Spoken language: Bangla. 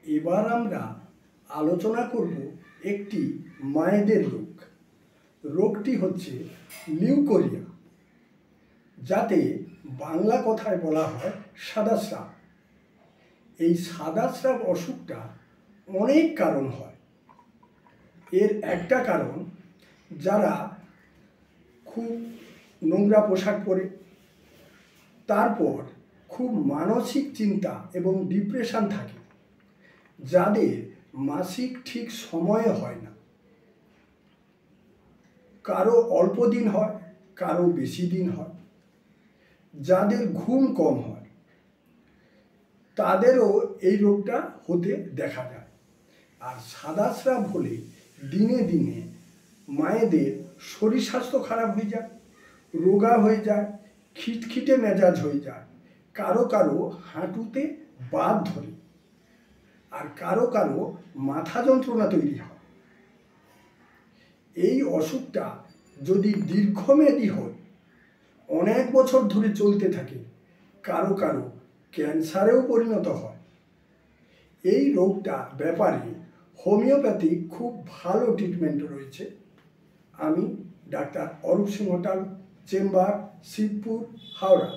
এবার আমরা আলোচনা করব একটি মায়েদের রোগ। রোগটি হচ্ছে লিউকোরিয়া, যাতে বাংলা কথায় বলা হয় সাদা স্রাব। এই সাদা স্রাব অসুখটা অনেক কারণ হয়। এর একটা কারণ, যারা খুব নোংরা পোশাক পরে, তারপর খুব মানসিক চিন্তা এবং ডিপ্রেশন থাকে, যাদের মাসিক ঠিক সময়ে হয় না, কারো অল্প দিন হয়, কারো বেশি দিন হয়, যাদের ঘুম কম হয়, তাদেরও এই রোগটা হতে দেখা যায়। আর সাদা স্রাব হলে দিনে দিনে মায়েদের শরীর স্বাস্থ্য খারাপ হয়ে যায়, রোগা হয়ে যায়, খিটখিটে মেজাজ হয়ে যায়, কারো কারো হাঁটুতে বাত ধরে, আর কারো কারো মাথা যন্ত্রণা তৈরি হয়। এই অসুখটা যদি দীর্ঘমেয়াদী হয়, অনেক বছর ধরে চলতে থাকে, কারো কারো ক্যান্সারেও পরিণত হয়। এই রোগটা ব্যাপারে হোমিওপ্যাথি খুব ভালো ট্রিটমেন্ট রয়েছে। আমি ডাক্তার অরূপ সিংহ, চেম্বার, শিবপুর, হাওড়া।